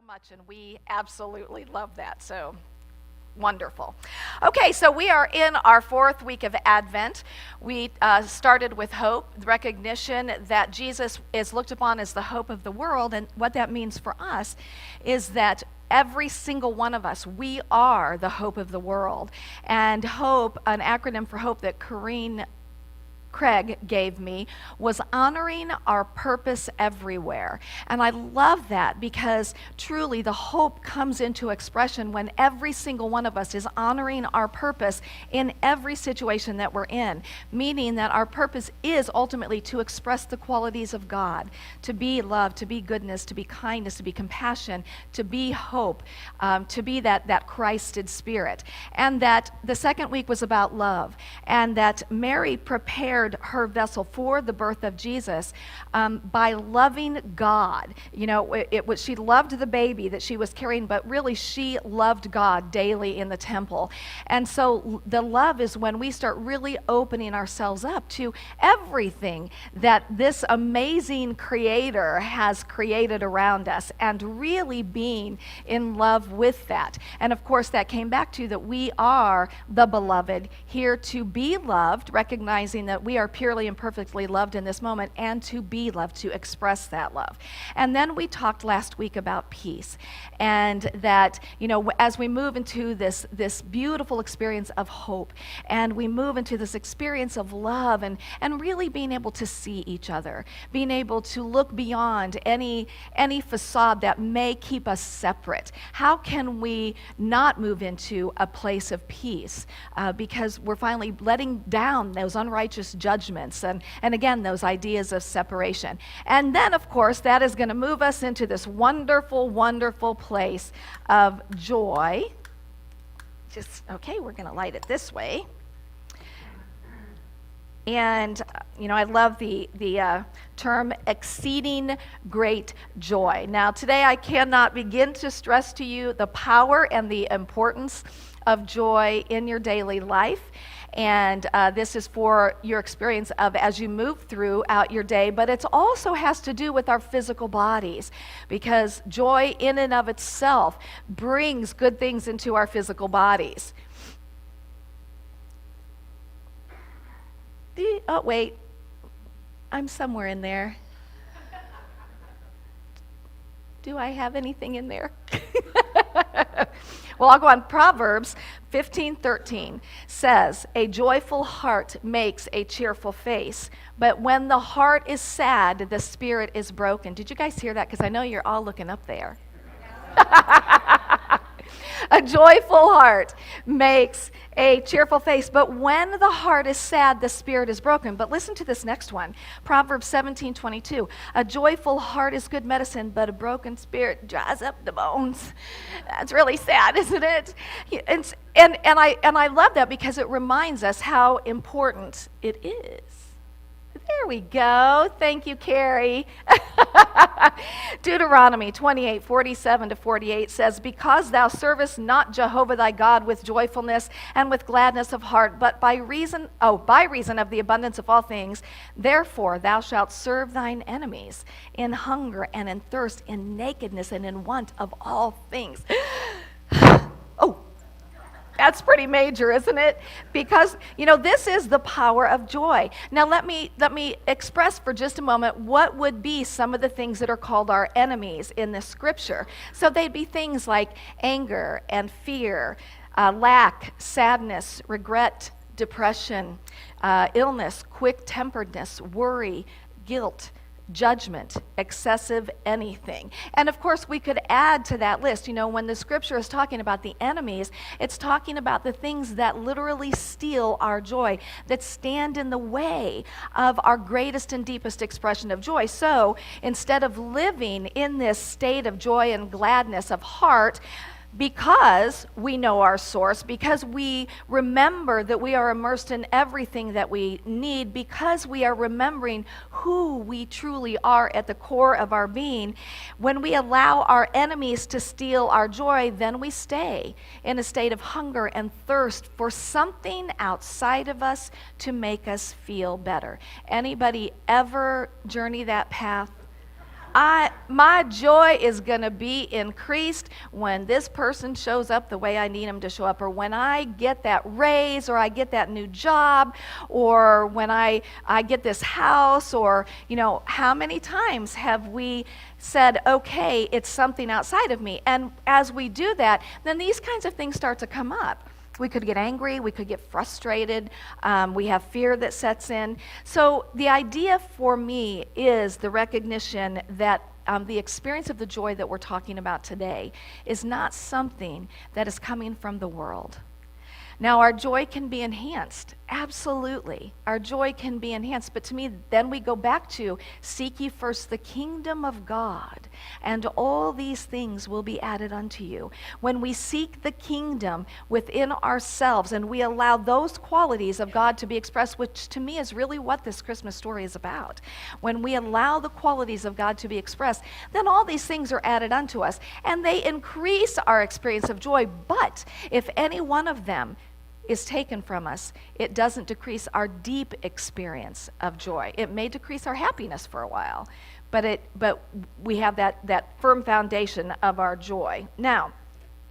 much, and we absolutely love that. So wonderful. Okay, so we are in our fourth week of Advent. We started with hope, the recognition that Jesus is looked upon as the hope of the world, and what that means for us is that every single one of us, we are the hope of the world. And hope, an acronym for hope that Craig gave me, was honoring our purpose everywhere. And I love that because truly the hope comes into expression when every single one of us is honoring our purpose in every situation that we're in, meaning that our purpose is ultimately to express the qualities of God, to be love, to be goodness, to be kindness, to be compassion, to be hope, to be that Christed spirit. And that the second week was about love, and that Mary prepared her vessel for the birth of Jesus by loving God. You know, it was, she loved the baby that she was carrying, but really she loved God daily in the temple. And so the love is when we start really opening ourselves up to everything that this amazing creator has created around us, and really being in love with that. And of course that came back to that we are the beloved, here to be loved, recognizing that we are purely and perfectly loved in this moment, and to be loved, to express that love. And then we talked last week about peace, and that, you know, as we move into this beautiful experience of hope, and we move into this experience of love, and really being able to see each other, being able to look beyond any facade that may keep us separate. How can we not move into a place of peace? Because we're finally letting down those unrighteous judgments and again, those ideas of separation. And then, of course, that is going to move us into this wonderful, wonderful place of joy. Okay, we're going to light it this way. And, you know, I love the term exceeding great joy. Now, today I cannot begin to stress to you the power and the importance of joy in your daily life. And this is for your experience of as you move throughout your day, but it also has to do with our physical bodies, because joy in and of itself brings good things into our physical bodies. Oh, wait, I'm somewhere in there. Do I have anything in there? Well, I'll go on. Proverbs 15:13 says, "A joyful heart makes a cheerful face, but when the heart is sad, the spirit is broken." Did you guys hear that? Because I know you're all looking up there. A joyful heart makes a cheerful face, but when the heart is sad, the spirit is broken. But listen to this next one. Proverbs 17:22. "A joyful heart is good medicine, but a broken spirit dries up the bones." That's really sad, isn't it? And I love that because it reminds us how important it is. There we go. Thank you, Carrie. Deuteronomy 28:47-48 says, "Because thou servest not Jehovah thy God with joyfulness and with gladness of heart, but by reason of the abundance of all things, therefore thou shalt serve thine enemies in hunger and in thirst, in nakedness and in want of all things." Oh, that's pretty major, isn't it? Because, you know, this is the power of joy. Now, let me express for just a moment what would be some of the things that are called our enemies in this scripture. So they'd be things like anger and fear, lack, sadness, regret, depression, illness, quick-temperedness, worry, guilt, judgment, excessive anything. And of course we could add to that list, you know, when the scripture is talking about the enemies, it's talking about the things that literally steal our joy, that stand in the way of our greatest and deepest expression of joy. So instead of living in this state of joy and gladness of heart, because we know our source, because we remember that we are immersed in everything that we need, because we are remembering who we truly are at the core of our being, when we allow our enemies to steal our joy, then we stay in a state of hunger and thirst for something outside of us to make us feel better. Anybody ever journey that path? My joy is going to be increased when this person shows up the way I need them to show up, or when I get that raise, or I get that new job, or when I get this house, or, how many times have we said, okay, it's something outside of me? And as we do that, then these kinds of things start to come up. We could get angry, we could get frustrated, we have fear that sets in. So the idea for me is the recognition that the experience of the joy that we're talking about today is not something that is coming from the world. Now, our joy can be enhanced. Absolutely. Our joy can be enhanced. But to me, then we go back to seek ye first the kingdom of God, and all these things will be added unto you. When we seek the kingdom within ourselves and we allow those qualities of God to be expressed, which to me is really what this Christmas story is about. When we allow the qualities of God to be expressed, then all these things are added unto us, and they increase our experience of joy. But if any one of them is taken from us, it doesn't decrease our deep experience of joy. It may decrease our happiness for a while, but we have that firm foundation of our joy. Now,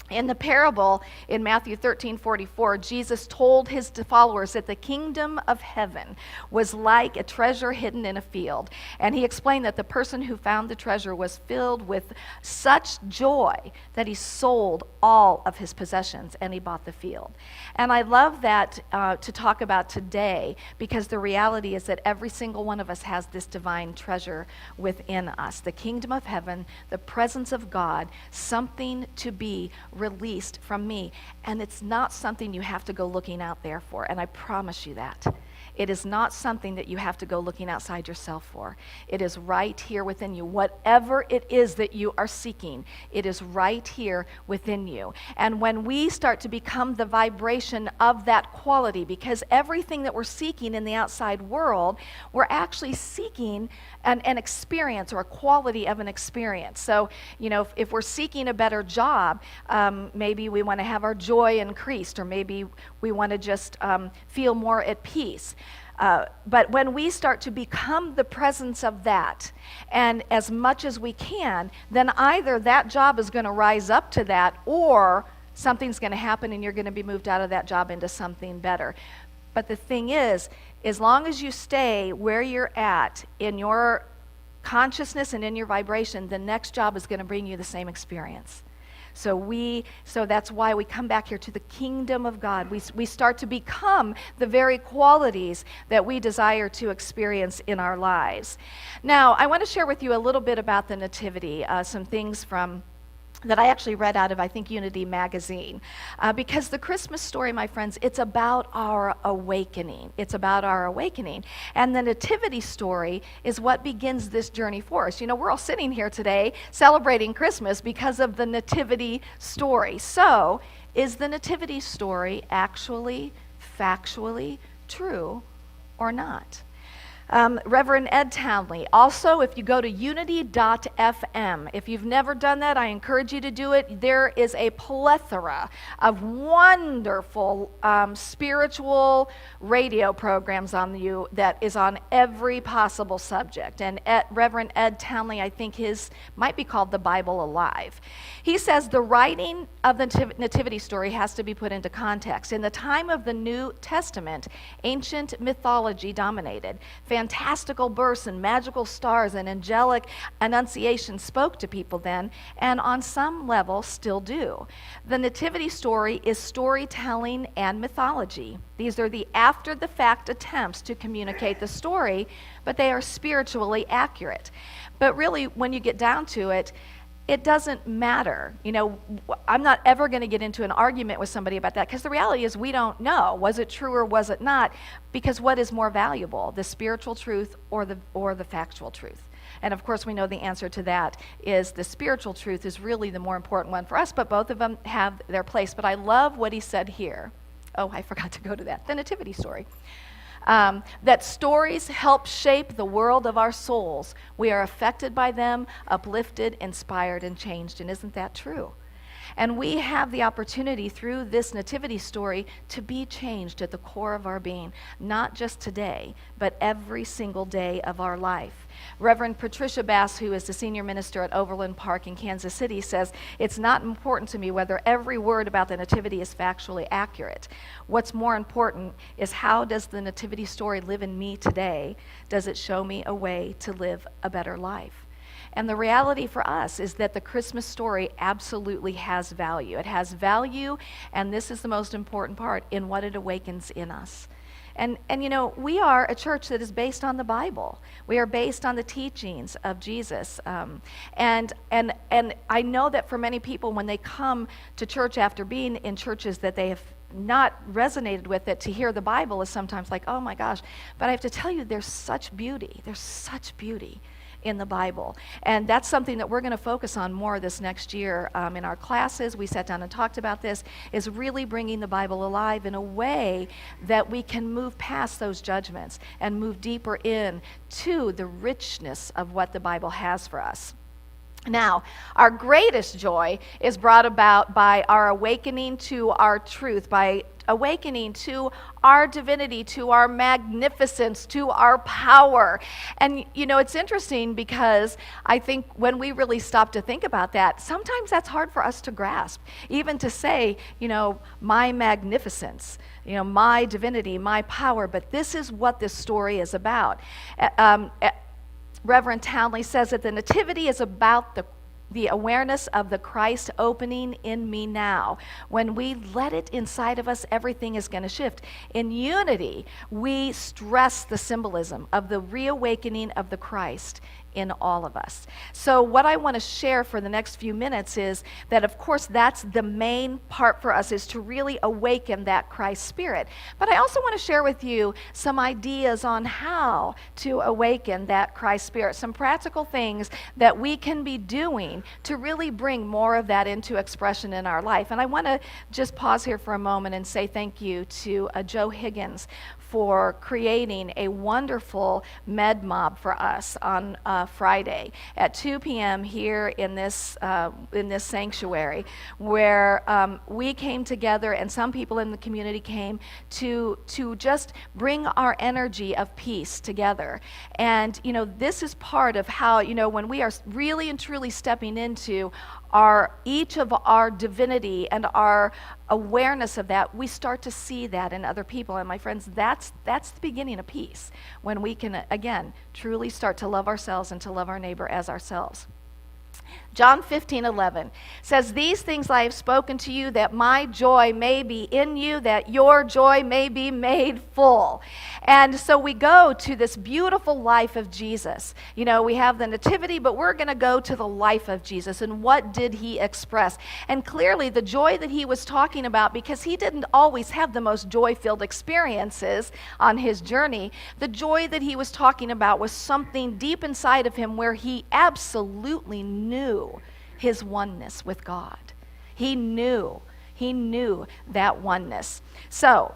in the parable in Matthew 13:44, Jesus told his followers that the kingdom of heaven was like a treasure hidden in a field. And he explained that the person who found the treasure was filled with such joy that he sold all of his possessions and he bought the field. And I love that to talk about today, because the reality is that every single one of us has this divine treasure within us. The kingdom of heaven, the presence of God, something to be released from me. And it's not something you have to go looking out there for. And I promise you that. It is not something that you have to go looking outside yourself for. It is right here within you. Whatever it is that you are seeking, it is right here within you. And when we start to become the vibration of that quality, because everything that we're seeking in the outside world, we're actually seeking an experience, or a quality of an experience. So, if we're seeking a better job, maybe we want to have our joy increased, or maybe we want to just feel more at peace. But when we start to become the presence of that, and as much as we can, then either that job is going to rise up to that, or something's going to happen and you're going to be moved out of that job into something better. But the thing is, as long as you stay where you're at in your consciousness and in your vibration, the next job is going to bring you the same experience. So that's why we come back here to the kingdom of God. We start to become the very qualities that we desire to experience in our lives. Now, I want to share with you a little bit about the Nativity, some things that I actually read out of, I think, Unity magazine. Because the Christmas story, my friends, it's about our awakening. It's about our awakening. And the Nativity story is what begins this journey for us. We're all sitting here today celebrating Christmas because of the Nativity story. So, is the Nativity story actually, factually true or not? Reverend Ed Townley. Also, if you go to unity.fm, if you've never done that, I encourage you to do it. There is a plethora of wonderful spiritual radio programs on you that is on every possible subject. And Reverend Ed Townley, I think his might be called The Bible Alive. He says the writing of the Nativity story has to be put into context. In the time of the New Testament, ancient mythology dominated. Fantastical births and magical stars and angelic annunciation spoke to people then, and on some level still do. The Nativity story is storytelling and mythology. These are the after-the-fact attempts to communicate the story, but they are spiritually accurate. But really, when you get down to it, it doesn't matter. I'm not ever going to get into an argument with somebody about that, because the reality is we don't know. Was it true or was it not? Because what is more valuable, the spiritual truth or the factual truth? And of course, we know the answer to that is the spiritual truth is really the more important one for us, but both of them have their place. But I love what he said here. Oh, I forgot to go to that. The Nativity story. That stories help shape the world of our souls. We are affected by them, uplifted, inspired, and changed. And isn't that true? And we have the opportunity through this Nativity story to be changed at the core of our being, not just today, but every single day of our life. Reverend Patricia Bass, who is the senior minister at Overland Park in Kansas City, says, "It's not important to me whether every word about the Nativity is factually accurate. What's more important is how does the Nativity story live in me today? Does it show me a way to live a better life?" And the reality for us is that the Christmas story absolutely has value. It has value, and this is the most important part, in what it awakens in us. And you know, we are a church that is based on the Bible. We are based on the teachings of Jesus. And I know that for many people, when they come to church after being in churches that they have not resonated with it, to hear the Bible is sometimes like, oh my gosh. But I have to tell you, there's such beauty. There's such beauty in the Bible. And that's something that we're going to focus on more this next year in our classes. We sat down and talked about this, is really bringing the Bible alive in a way that we can move past those judgments and move deeper in to the richness of what the Bible has for us. Now, our greatest joy is brought about by our awakening to our truth, by awakening to our divinity, to our magnificence, to our power. And you know, it's interesting because I think when we really stop to think about that, sometimes that's hard for us to grasp, even to say, you know, my magnificence, you know, my divinity, my power. But this is what this story is about. Reverend Townley says that the Nativity is about the awareness of the Christ opening in me now. When we let it inside of us, everything is going to shift. In unity, we stress the symbolism of the reawakening of the Christ in all of us. So what I want to share for the next few minutes is that, of course, that's the main part for us, is to really awaken that Christ spirit. But I also want to share with you some ideas on how to awaken that Christ spirit, some practical things that we can be doing to really bring more of that into expression in our life. And I want to just pause here for a moment and say thank you to Joe Higgins for creating a wonderful med mob for us on Friday at 2 p.m. here in this sanctuary, where we came together, and some people in the community came to just bring our energy of peace together. And you know, this is part of how, you know, when we are really and truly stepping into each of our divinity and our awareness of that, we start to see that in other people. And my friends, that's the beginning of peace, when we can, again, truly start to love ourselves and to love our neighbor as ourselves. John 15:11 says, "These things I have spoken to you, that my joy may be in you, that your joy may be made full." And so we go to this beautiful life of Jesus. You know, we have the Nativity, but we're going to go to the life of Jesus. And what did he express? And clearly the joy that he was talking about, because he didn't always have the most joy-filled experiences on his journey, the joy that he was talking about was something deep inside of him where he absolutely knew his oneness with God. He knew that oneness. So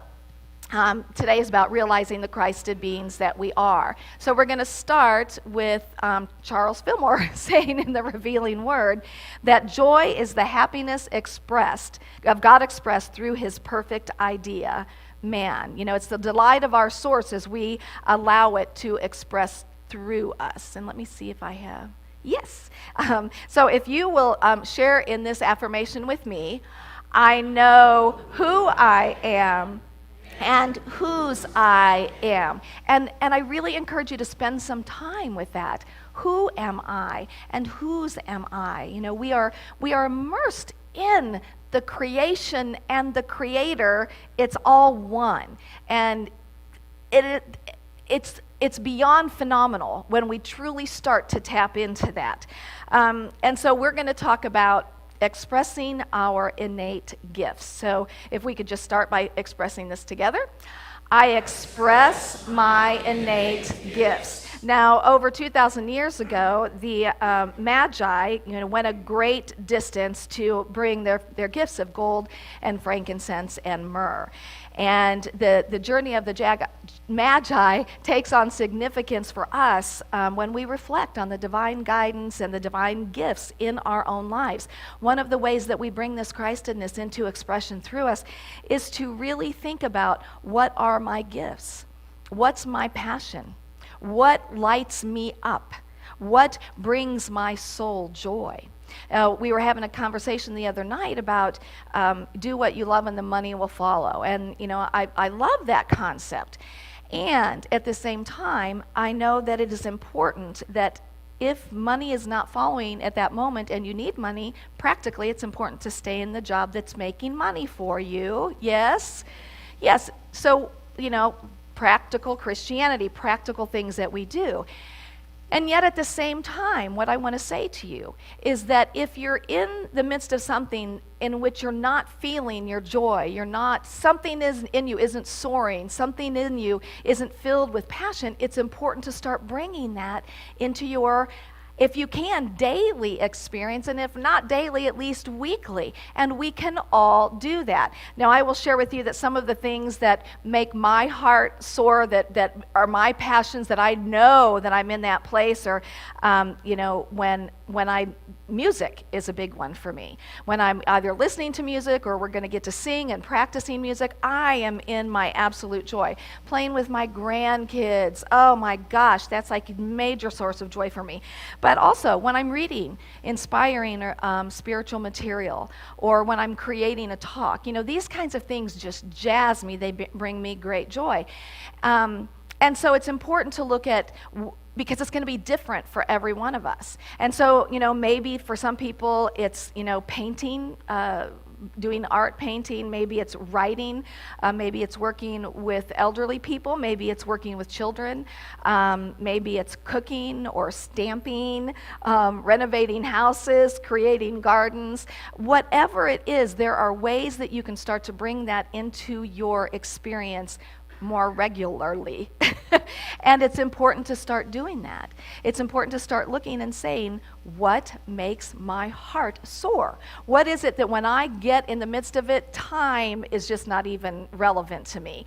today is about realizing the Christed beings that we are. So we're going to start with Charles Fillmore saying in the Revealing Word that joy is the happiness of God expressed through his perfect idea, man. You know, it's the delight of our source as we allow it to express through us. And let me see if I have... Yes. So if you will share in this affirmation with me, I know who I am and whose I am. And I really encourage you to spend some time with that. Who am I and whose am I? You know, we are immersed in the creation and the Creator. It's all one. And it's beyond phenomenal when we truly start to tap into that. And so we're going to talk about expressing our innate gifts. So if we could just start by expressing this together. I express my innate gifts. Now, over 2,000 years ago, the Magi, went a great distance to bring their gifts of gold and frankincense and myrrh. And the journey of the Magi takes on significance for us when we reflect on the divine guidance and the divine gifts in our own lives. One of the ways that we bring this Christedness into expression through us is to really think about, what are my gifts? What's my passion? What lights me up? What brings my soul joy? We were having a conversation the other night about do what you love and the money will follow. And, I love that concept. And at the same time, I know that it is important that if money is not following at that moment and you need money, practically it's important to stay in the job that's making money for you. Yes? Yes. So, practical Christianity, practical things that we do. And yet at the same time, what I want to say to you is that if you're in the midst of something in which you're not feeling your joy, something in you isn't soaring, something in you isn't filled with passion, it's important to start bringing that into your, if you can, daily experience, and if not daily, at least weekly. And we can all do that. Now, I will share with you that some of the things that make my heart soar, that are my passions, that I know that I'm in that place, or, music is a big one for me. When I'm either listening to music or we're going to get to sing and practicing music, I am in my absolute joy. Playing with my grandkids, oh my gosh, that's like a major source of joy for me. But also when I'm reading inspiring or spiritual material, or when I'm creating a talk, these kinds of things just jazz me. They bring me great joy. And so it's important to look at, because it's going to be different for every one of us. And so, maybe for some people it's, painting, doing art painting, maybe it's writing, maybe it's working with elderly people, maybe it's working with children, maybe it's cooking or stamping, renovating houses, creating gardens. Whatever it is, there are ways that you can start to bring that into your experience more regularly. And it's important to start doing that. It's important to start looking and saying, what makes my heart soar? What is it that when I get in the midst of it, time is just not even relevant to me?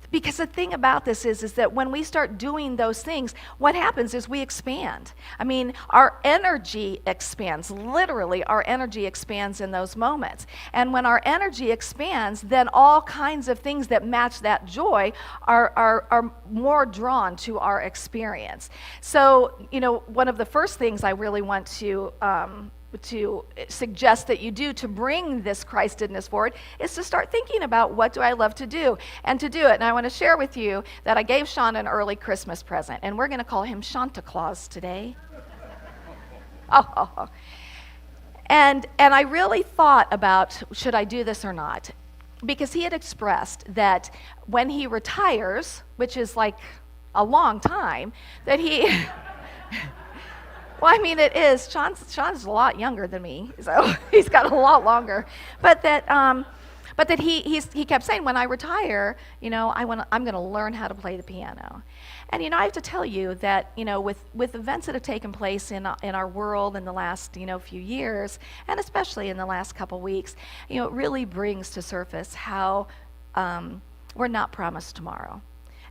Because the thing about this is that when we start doing those things, what happens is we expand. I mean, our energy expands. Literally, our energy expands in those moments. And when our energy expands, then all kinds of things that match that joy are more drawn to our experience. So, one of the first things I really want to suggest that you do to bring this Christedness forward is to start thinking about, what do I love to do, and to do it. And I want to share with you that I gave Sean an early Christmas present, and we're going to call him Shanta Claus today. And I really thought about, should I do this or not? Because he had expressed that when he retires, which is like a long time, that he well, I mean, it is. Sean's a lot younger than me, so he's got a lot longer. But that he kept saying, when I retire, I'm going to learn how to play the piano. And I have to tell you that with events that have taken place in our world in the last few years, and especially in the last couple weeks, it really brings to surface how we're not promised tomorrow.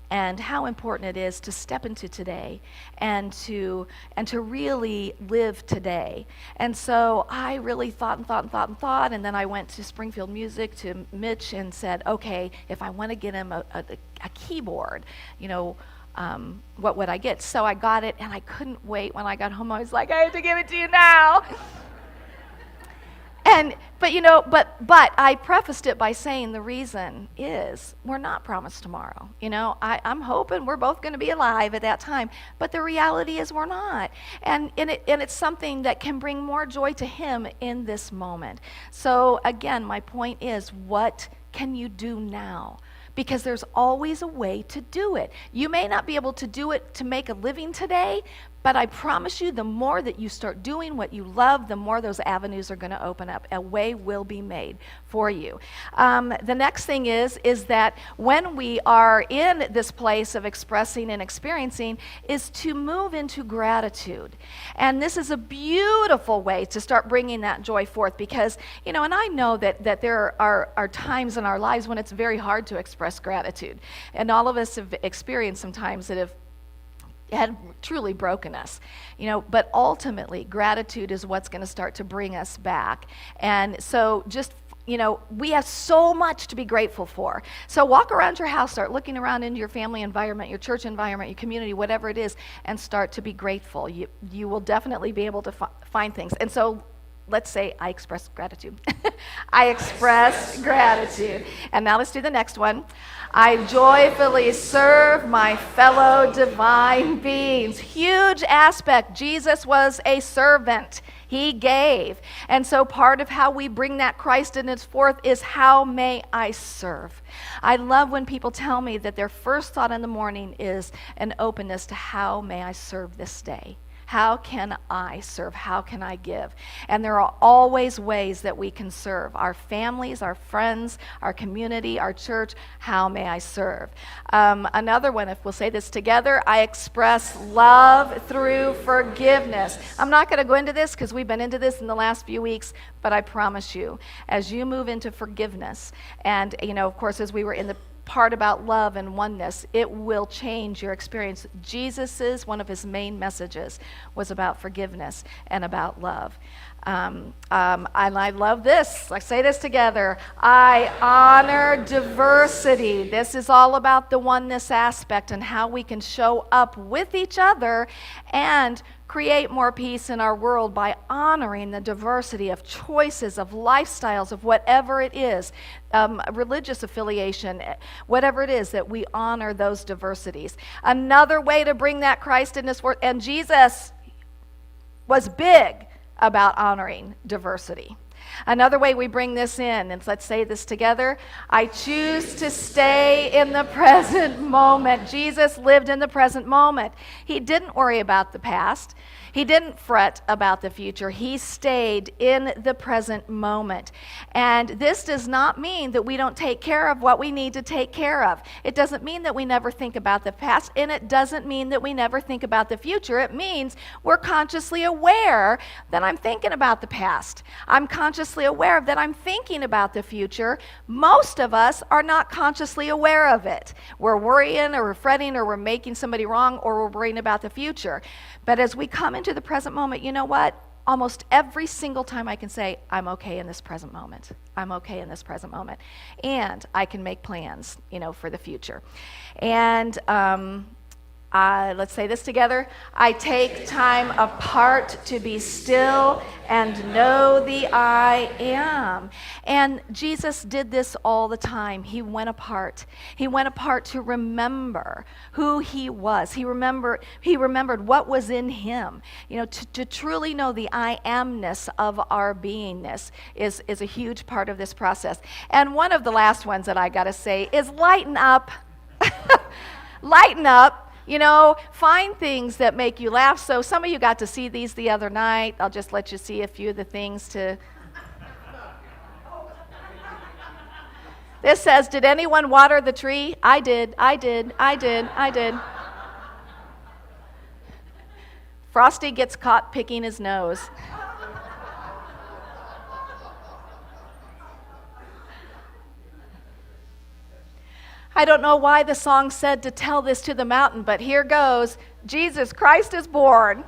And how important it is to step into today and to really live today. And so I really thought, and then I went to Springfield Music, to Mitch, and said, okay, if I want to get him a keyboard, what would I get? So I got it, and I couldn't wait. When I got home, I was like, I have to give it to you now. But I prefaced it by saying the reason is we're not promised tomorrow. I'm hoping we're both going to be alive at that time, but the reality is we're not. And it's something that can bring more joy to him in this moment. So again, my point is, what can you do now? Because there's always a way to do it. You may not be able to do it to make a living today, but I promise you, the more that you start doing what you love, the more those avenues are going to open up. A way will be made for you. The next thing is that when we are in this place of expressing and experiencing, is to move into gratitude. And this is a beautiful way to start bringing that joy forth, because, and I know that there are times in our lives when it's very hard to express gratitude. And all of us have experienced some times that have had truly broken us, but ultimately gratitude is what's going to start to bring us back. And so just we have so much to be grateful for. So walk around your house, start looking around into your family environment, your church environment, your community, whatever it is, and start to be grateful. You will definitely be able to find things. And so let's say I express gratitude. I express gratitude. And now let's do the next one. I joyfully serve my fellow divine beings. Huge aspect. Jesus was a servant. He gave. And so part of how we bring that Christness forth is, how may I serve? I love when people tell me that their first thought in the morning is an openness to, how may I serve this day? How can I serve? How can I give? And there are always ways that we can serve our families, our friends, our community, our church. How may I serve? Another one, if we'll say this together, I express love through forgiveness. I'm not going to go into this because we've been into this in the last few weeks, but I promise you, as you move into forgiveness, and of course, as we were in the part about love and oneness, it will change your experience. One of his main messages was about forgiveness and about love. And I love this. Let's say this together. I honor diversity. This is all about the oneness aspect and how we can show up with each other and create more peace in our world by honoring the diversity of choices, of lifestyles, of whatever it is, religious affiliation, whatever it is, that we honor those diversities. Another way to bring that Christ in this world, and Jesus was big about honoring diversity. Another way we bring this in, and let's say this together, I choose to stay in the present moment. Jesus lived in the present moment. He didn't worry about the past. He didn't fret about the future. He stayed in the present moment. And this does not mean that we don't take care of what we need to take care of. It doesn't mean that we never think about the past, and it doesn't mean that we never think about the future. It means we're consciously aware that I'm thinking about the past. I'm consciously aware that I'm thinking about the future. Most of us are not consciously aware of it. We're worrying, or we're fretting, or we're making somebody wrong, or we're worrying about the future. But as we come into the present moment, you know what? Almost every single time I can say, I'm okay in this present moment. I'm okay in this present moment. And I can make plans, for the future. And let's say this together. I take time apart to be still and know the I am. And Jesus did this all the time. He went apart. He went apart to remember who he was. He remembered what was in him. To truly know the I amness of our beingness is a huge part of this process. And one of the last ones that I got to say is lighten up. Lighten up. Find things that make you laugh. So some of you got to see these the other night. I'll just let you see a few of the things to... This says, did anyone water the tree? I did. Frosty gets caught picking his nose. I don't know why the song said to tell this to the mountain, but here goes. Jesus Christ is born.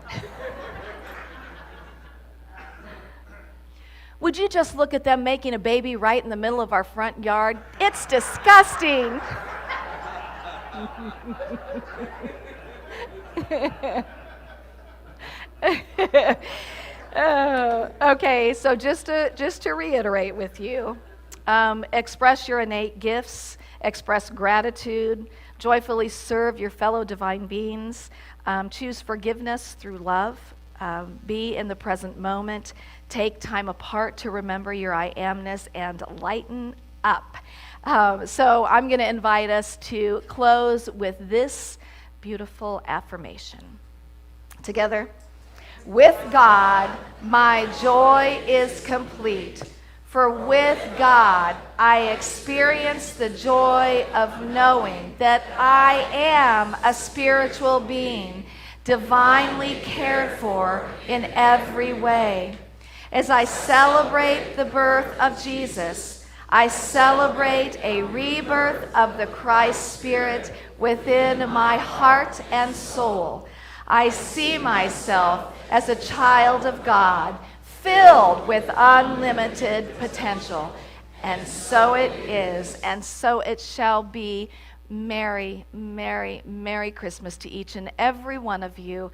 Would you just look at them making a baby right in the middle of our front yard? It's disgusting. Okay, so just to reiterate with you, express your innate gifts. Express gratitude, joyfully serve your fellow divine beings, choose forgiveness through love, be in the present moment, take time apart to remember your I amness, and lighten up. So I'm going to invite us to close with this beautiful affirmation. Together, with God, my joy is complete. For with God, I experience the joy of knowing that I am a spiritual being, divinely cared for in every way. As I celebrate the birth of Jesus, I celebrate a rebirth of the Christ Spirit within my heart and soul. I see myself as a child of God, filled with unlimited potential. And so it is, and so it shall be. Merry, Merry, Merry Christmas to each and every one of you,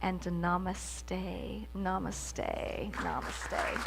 and namaste, namaste, namaste.